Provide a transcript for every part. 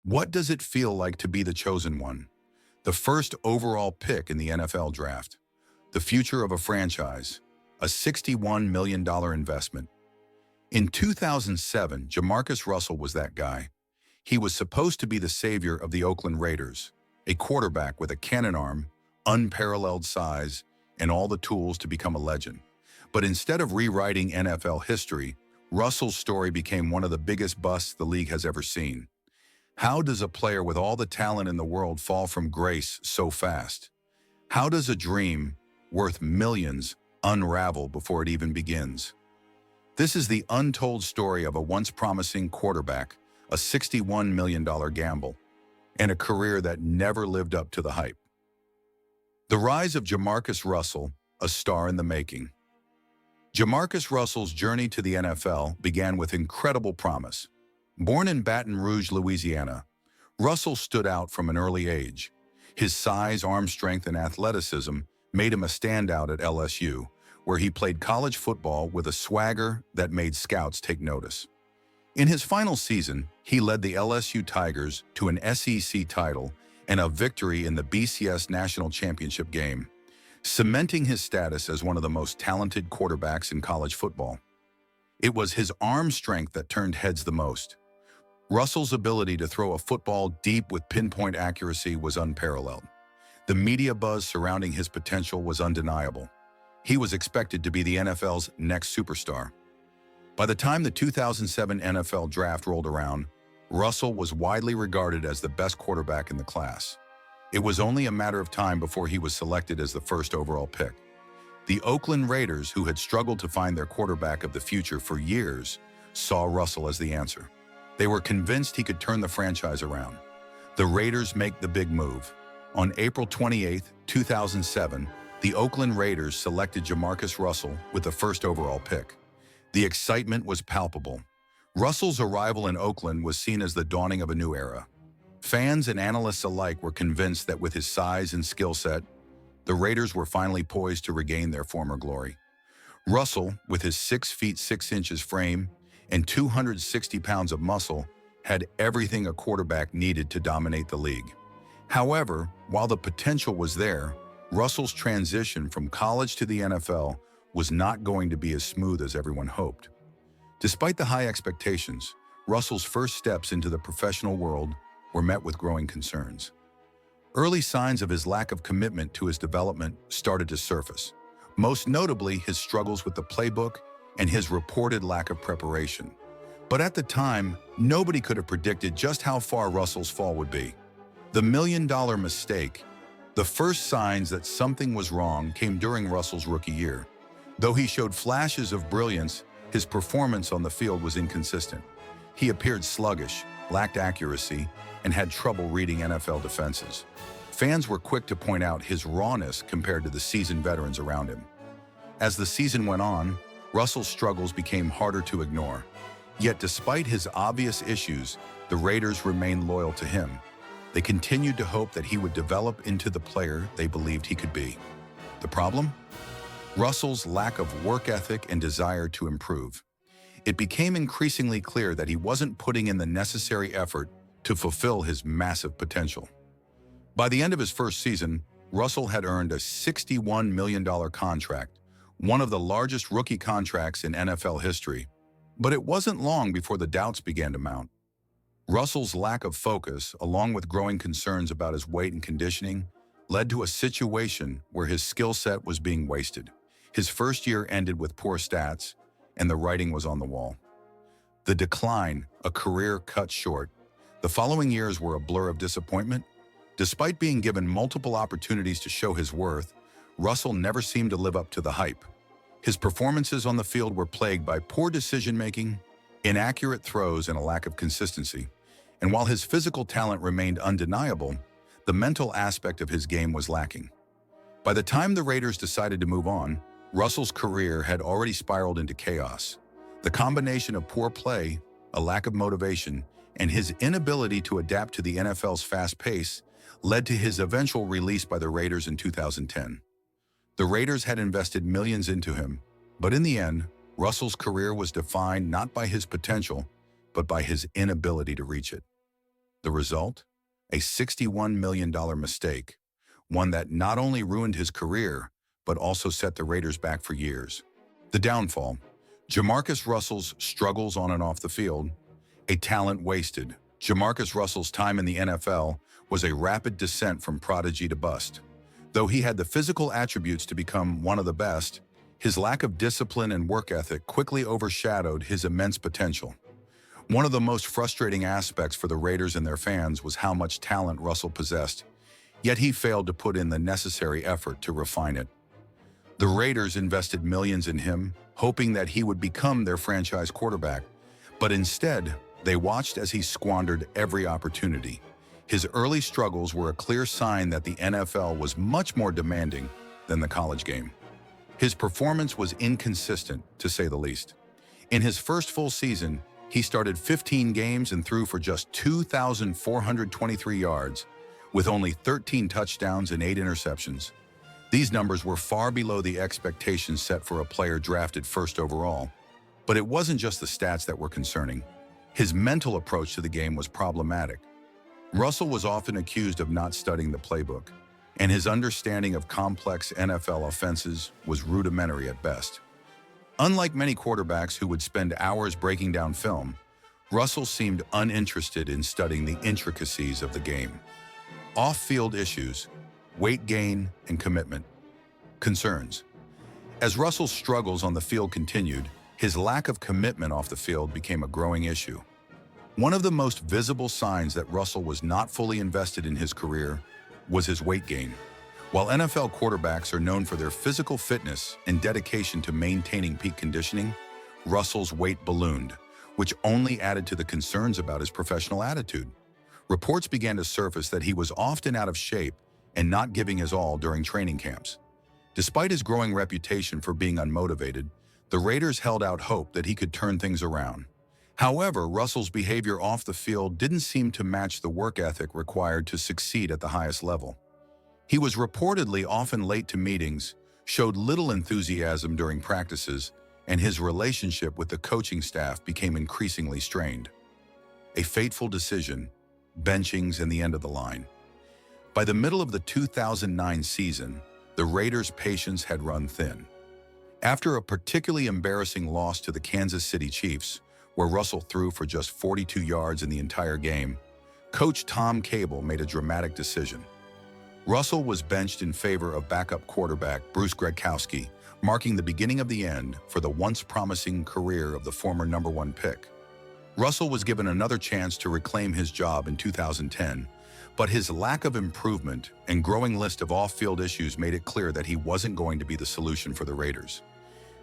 What does it feel like to be the chosen one? The first overall pick in the NFL draft. The future of a franchise. A $61 million investment. In 2007, JaMarcus Russell was that guy. He was supposed to be the savior of the Oakland Raiders, a quarterback with a cannon arm, unparalleled size, and all the tools to become a legend. But instead of rewriting NFL history, Russell's story became one of the biggest busts the league has ever seen. How does a player with all the talent in the world fall from grace so fast? How does a dream, worth millions, unravel before it even begins? This is the untold story of a once promising quarterback, a $61 million gamble, and a career that never lived up to the hype. The rise of JaMarcus Russell, a star in the making. JaMarcus Russell's journey to the NFL began with incredible promise. Born in Baton Rouge, Louisiana, Russell stood out from an early age. His size, arm strength, and athleticism made him a standout at LSU, where he played college football with a swagger that made scouts take notice. In his final season, he led the LSU Tigers to an SEC title and a victory in the BCS National Championship game, cementing his status as one of the most talented quarterbacks in college football. It was his arm strength that turned heads the most. Russell's ability to throw a football deep with pinpoint accuracy was unparalleled. The media buzz surrounding his potential was undeniable. He was expected to be the NFL's next superstar. By the time the 2007 NFL Draft rolled around, Russell was widely regarded as the best quarterback in the class. It was only a matter of time before he was selected as the first overall pick. The Oakland Raiders, who had struggled to find their quarterback of the future for years, saw Russell as the answer. They were convinced he could turn the franchise around. The Raiders make the big move. On April 28, 2007, the Oakland Raiders selected JaMarcus Russell with the first overall pick. The excitement was palpable. Russell's arrival in Oakland was seen as the dawning of a new era. Fans and analysts alike were convinced that with his size and skill set, the Raiders were finally poised to regain their former glory. Russell, with his 6 feet 6 inches frame and 260 pounds of muscle, had everything a quarterback needed to dominate the league. However, while the potential was there, Russell's transition from college to the NFL was not going to be as smooth as everyone hoped. Despite the high expectations, Russell's first steps into the professional world were met with growing concerns. Early signs of his lack of commitment to his development started to surface, most notably his struggles with the playbook and his reported lack of preparation. But at the time, nobody could have predicted just how far Russell's fall would be. The million-dollar mistake. The first signs that something was wrong came during Russell's rookie year. Though he showed flashes of brilliance, his performance on the field was inconsistent. He appeared sluggish, lacked accuracy, and had trouble reading NFL defenses. Fans were quick to point out his rawness compared to the seasoned veterans around him. As the season went on, Russell's struggles became harder to ignore. Yet despite his obvious issues, the Raiders remained loyal to him. They continued to hope that he would develop into the player they believed he could be. The problem? Russell's lack of work ethic and desire to improve. It became increasingly clear that he wasn't putting in the necessary effort to fulfill his massive potential. By the end of his first season, Russell had earned a $61 million contract, one of the largest rookie contracts in NFL history. But it wasn't long before the doubts began to mount. Russell's lack of focus, along with growing concerns about his weight and conditioning, led to a situation where his skill set was being wasted. His first year ended with poor stats, and the writing was on the wall. The decline, a career cut short. The following years were a blur of disappointment. Despite being given multiple opportunities to show his worth, Russell never seemed to live up to the hype. His performances on the field were plagued by poor decision-making, inaccurate throws, and a lack of consistency. And while his physical talent remained undeniable, the mental aspect of his game was lacking. By the time the Raiders decided to move on, Russell's career had already spiraled into chaos. The combination of poor play, a lack of motivation, and his inability to adapt to the NFL's fast pace led to his eventual release by the Raiders in 2010. The Raiders had invested millions into him, but in the end, Russell's career was defined not by his potential, but by his inability to reach it. The result? A $61 million mistake, one that not only ruined his career, but also set the Raiders back for years. The downfall: JaMarcus Russell's struggles on and off the field, a talent wasted. JaMarcus Russell's time in the NFL was a rapid descent from prodigy to bust. Though he had the physical attributes to become one of the best, his lack of discipline and work ethic quickly overshadowed his immense potential. One of the most frustrating aspects for the Raiders and their fans was how much talent Russell possessed, yet he failed to put in the necessary effort to refine it. The Raiders invested millions in him, hoping that he would become their franchise quarterback, but instead, they watched as he squandered every opportunity. His early struggles were a clear sign that the NFL was much more demanding than the college game. His performance was inconsistent, to say the least. In his first full season, he started 15 games and threw for just 2,423 yards, with only 13 touchdowns and 8 interceptions. These numbers were far below the expectations set for a player drafted first overall. But it wasn't just the stats that were concerning. His mental approach to the game was problematic. Russell was often accused of not studying the playbook, and his understanding of complex NFL offenses was rudimentary at best. Unlike many quarterbacks who would spend hours breaking down film, Russell seemed uninterested in studying the intricacies of the game. Off-field issues, weight gain, and commitment. Concerns: as Russell's struggles on the field continued, his lack of commitment off the field became a growing issue. One of the most visible signs that Russell was not fully invested in his career was his weight gain. While NFL quarterbacks are known for their physical fitness and dedication to maintaining peak conditioning, Russell's weight ballooned, which only added to the concerns about his professional attitude. Reports began to surface that he was often out of shape and not giving his all during training camps. Despite his growing reputation for being unmotivated, the Raiders held out hope that he could turn things around. However, Russell's behavior off the field didn't seem to match the work ethic required to succeed at the highest level. He was reportedly often late to meetings, showed little enthusiasm during practices, and his relationship with the coaching staff became increasingly strained. A fateful decision: benchings and the end of the line. By the middle of the 2009 season, the Raiders' patience had run thin. After a particularly embarrassing loss to the Kansas City Chiefs, where Russell threw for just 42 yards in the entire game, Coach Tom Cable made a dramatic decision. Russell was benched in favor of backup quarterback Bruce Gradkowski, marking the beginning of the end for the once promising career of the former #1 pick. Russell was given another chance to reclaim his job in 2010, but his lack of improvement and growing list of off-field issues made it clear that he wasn't going to be the solution for the Raiders.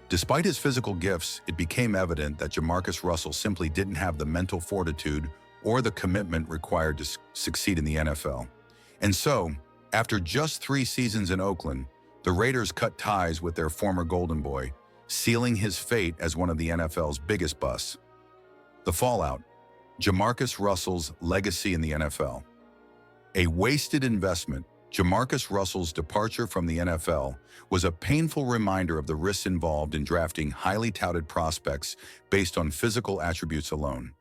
Despite his physical gifts, it became evident that JaMarcus Russell simply didn't have the mental fortitude or the commitment required to succeed in the NFL. And so, after just 3 seasons in Oakland, the Raiders cut ties with their former Golden Boy, sealing his fate as one of the NFL's biggest busts. The fallout: JaMarcus Russell's legacy in the NFL. A wasted investment, JaMarcus Russell's departure from the NFL was a painful reminder of the risks involved in drafting highly touted prospects based on physical attributes alone.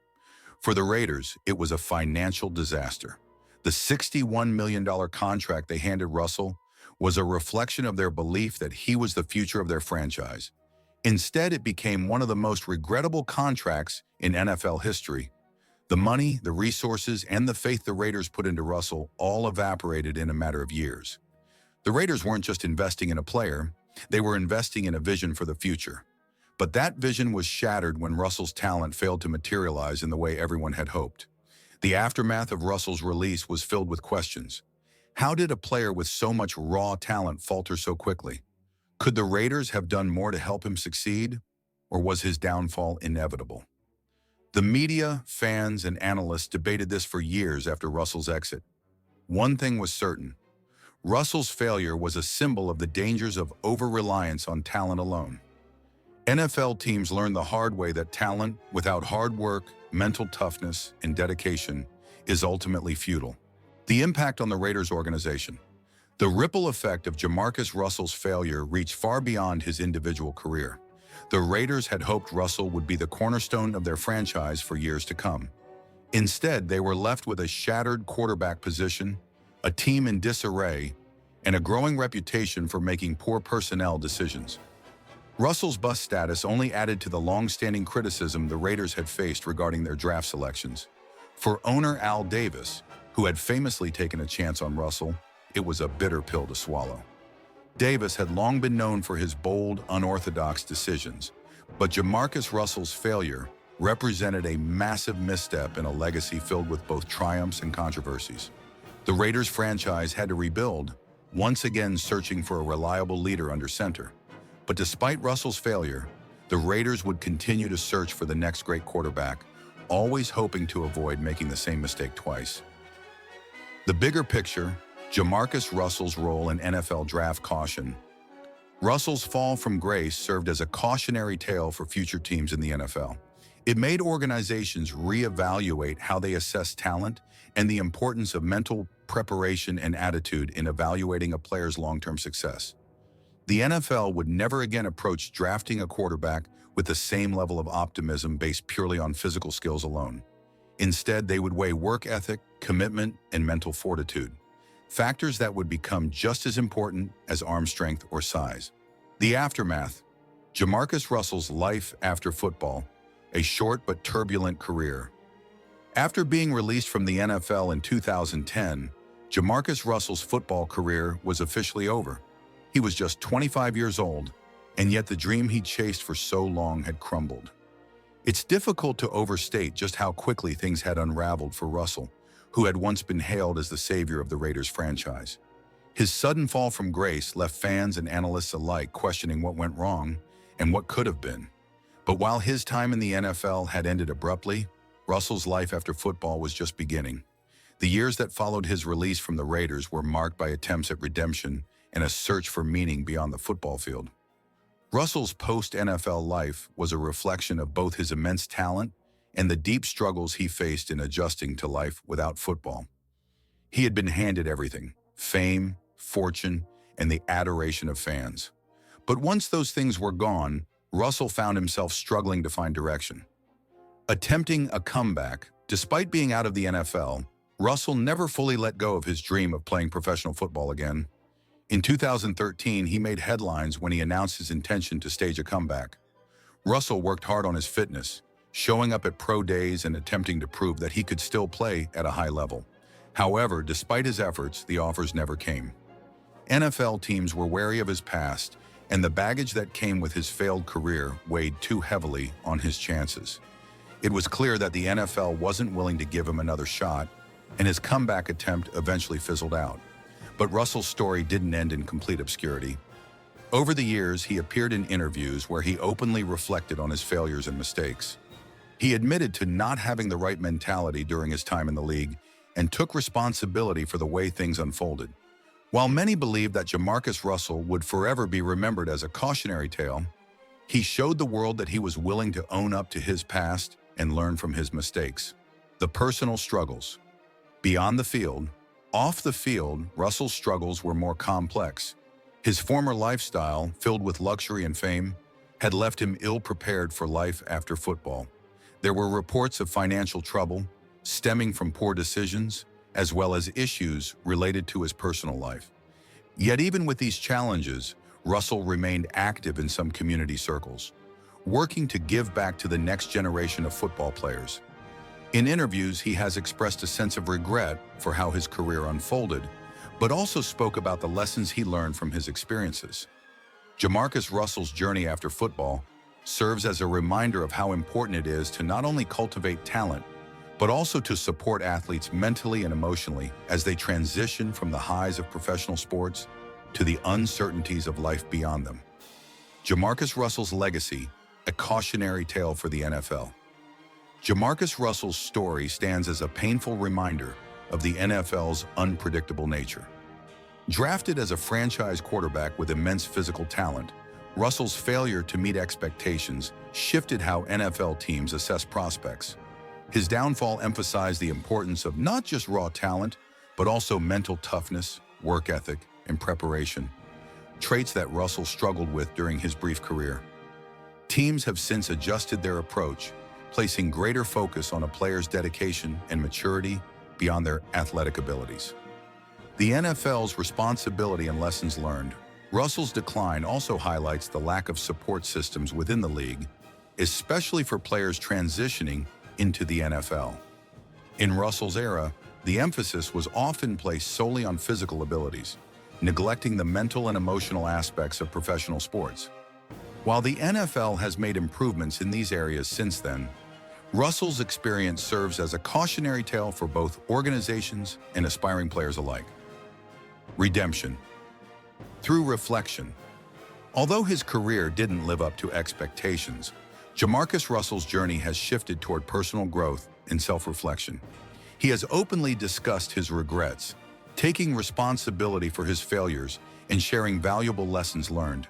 For the Raiders, it was a financial disaster. The $61 million contract they handed Russell was a reflection of their belief that he was the future of their franchise. Instead, it became one of the most regrettable contracts in NFL history. The money, the resources, and the faith the Raiders put into Russell all evaporated in a matter of years. The Raiders weren't just investing in a player, they were investing in a vision for the future. But that vision was shattered when Russell's talent failed to materialize in the way everyone had hoped. The aftermath of Russell's release was filled with questions. How did a player with so much raw talent falter so quickly? Could the Raiders have done more to help him succeed, or was his downfall inevitable? The media, fans, and analysts debated this for years after Russell's exit. One thing was certain: Russell's failure was a symbol of the dangers of over-reliance on talent alone. NFL teams learned the hard way that talent without hard work, mental toughness, and dedication is ultimately futile. The impact on the Raiders organization. The ripple effect of JaMarcus Russell's failure reached far beyond his individual career. The Raiders had hoped Russell would be the cornerstone of their franchise for years to come. Instead, they were left with a shattered quarterback position, a team in disarray, and a growing reputation for making poor personnel decisions. Russell's bust status only added to the long-standing criticism the Raiders had faced regarding their draft selections. For owner Al Davis, who had famously taken a chance on Russell, it was a bitter pill to swallow. Davis had long been known for his bold, unorthodox decisions, but JaMarcus Russell's failure represented a massive misstep in a legacy filled with both triumphs and controversies. The Raiders franchise had to rebuild, once again searching for a reliable leader under center. But despite Russell's failure, the Raiders would continue to search for the next great quarterback, always hoping to avoid making the same mistake twice. The bigger picture, JaMarcus Russell's role in NFL draft caution. Russell's fall from grace served as a cautionary tale for future teams in the NFL. It made organizations reevaluate how they assess talent and the importance of mental preparation and attitude in evaluating a player's long-term success. The NFL would never again approach drafting a quarterback with the same level of optimism based purely on physical skills alone. Instead, they would weigh work ethic, commitment, and mental fortitude, factors that would become just as important as arm strength or size. The aftermath: JaMarcus Russell's life after football, a short but turbulent career. After being released from the NFL in 2010, JaMarcus Russell's football career was officially over. He was just 25 years old, and yet the dream he'd chased for so long had crumbled. It's difficult to overstate just how quickly things had unraveled for Russell, who had once been hailed as the savior of the Raiders franchise. His sudden fall from grace left fans and analysts alike questioning what went wrong and what could have been. But while his time in the NFL had ended abruptly, Russell's life after football was just beginning. The years that followed his release from the Raiders were marked by attempts at redemption and a search for meaning beyond the football field. Russell's post-NFL life was a reflection of both his immense talent and the deep struggles he faced in adjusting to life without football. He had been handed everything: fame, fortune, and the adoration of fans. But once those things were gone, Russell found himself struggling to find direction. Attempting a comeback, despite being out of the NFL, Russell never fully let go of his dream of playing professional football again. In 2013, he made headlines when he announced his intention to stage a comeback. Russell worked hard on his fitness, showing up at pro days and attempting to prove that he could still play at a high level. However, despite his efforts, the offers never came. NFL teams were wary of his past, and the baggage that came with his failed career weighed too heavily on his chances. It was clear that the NFL wasn't willing to give him another shot, and his comeback attempt eventually fizzled out. But Russell's story didn't end in complete obscurity. Over the years, he appeared in interviews where he openly reflected on his failures and mistakes. He admitted to not having the right mentality during his time in the league and took responsibility for the way things unfolded. While many believe that JaMarcus Russell would forever be remembered as a cautionary tale, he showed the world that he was willing to own up to his past and learn from his mistakes. The personal struggles. Beyond the field, off the field, Russell's struggles were more complex. His former lifestyle, filled with luxury and fame, had left him ill-prepared for life after football. There were reports of financial trouble, stemming from poor decisions, as well as issues related to his personal life. Yet even with these challenges, Russell remained active in some community circles, working to give back to the next generation of football players. In interviews, he has expressed a sense of regret for how his career unfolded, but also spoke about the lessons he learned from his experiences. JaMarcus Russell's journey after football serves as a reminder of how important it is to not only cultivate talent, but also to support athletes mentally and emotionally as they transition from the highs of professional sports to the uncertainties of life beyond them. JaMarcus Russell's legacy, a cautionary tale for the NFL. JaMarcus Russell's story stands as a painful reminder of the NFL's unpredictable nature. Drafted as a franchise quarterback with immense physical talent, Russell's failure to meet expectations shifted how NFL teams assess prospects. His downfall emphasized the importance of not just raw talent, but also mental toughness, work ethic, and preparation, traits that Russell struggled with during his brief career. Teams have since adjusted their approach, placing greater focus on a player's dedication and maturity beyond their athletic abilities. The NFL's responsibility and lessons learned. Russell's decline also highlights the lack of support systems within the league, especially for players transitioning into the NFL. In Russell's era, the emphasis was often placed solely on physical abilities, neglecting the mental and emotional aspects of professional sports. While the NFL has made improvements in these areas since then, Russell's experience serves as a cautionary tale for both organizations and aspiring players alike. Redemption. Through reflection. Although his career didn't live up to expectations, JaMarcus Russell's journey has shifted toward personal growth and self-reflection. He has openly discussed his regrets, taking responsibility for his failures and sharing valuable lessons learned.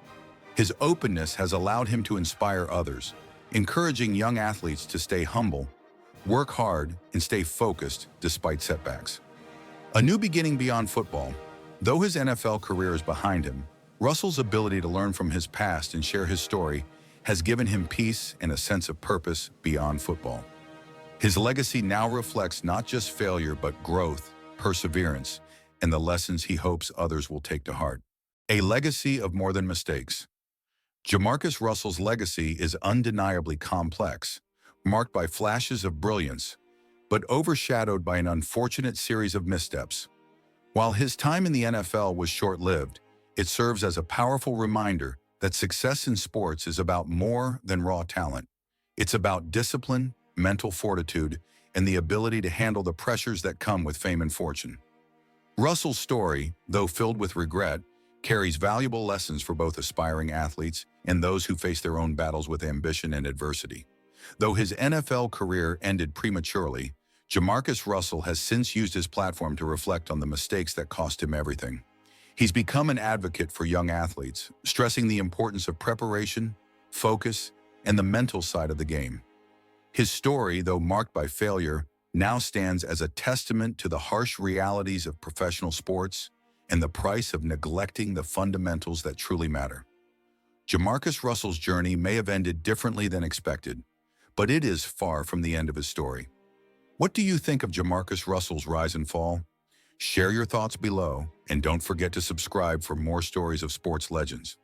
His openness has allowed him to inspire others, encouraging young athletes to stay humble, work hard, and stay focused despite setbacks. A new beginning beyond football. Though his NFL career is behind him, Russell's ability to learn from his past and share his story has given him peace and a sense of purpose beyond football. His legacy now reflects not just failure but growth, perseverance, and the lessons he hopes others will take to heart. A legacy of more than mistakes. JaMarcus Russell's legacy is undeniably complex, marked by flashes of brilliance, but overshadowed by an unfortunate series of missteps. While his time in the NFL was short-lived, it serves as a powerful reminder that success in sports is about more than raw talent. It's about discipline, mental fortitude, and the ability to handle the pressures that come with fame and fortune. Russell's story, though filled with regret, carries valuable lessons for both aspiring athletes and those who face their own battles with ambition and adversity. Though his NFL career ended prematurely, JaMarcus Russell has since used his platform to reflect on the mistakes that cost him everything. He's become an advocate for young athletes, stressing the importance of preparation, focus, and the mental side of the game. His story, though marked by failure, now stands as a testament to the harsh realities of professional sports and the price of neglecting the fundamentals that truly matter. JaMarcus Russell's journey may have ended differently than expected, but it is far from the end of his story. What do you think of JaMarcus Russell's rise and fall? Share your thoughts below, and don't forget to subscribe for more stories of sports legends.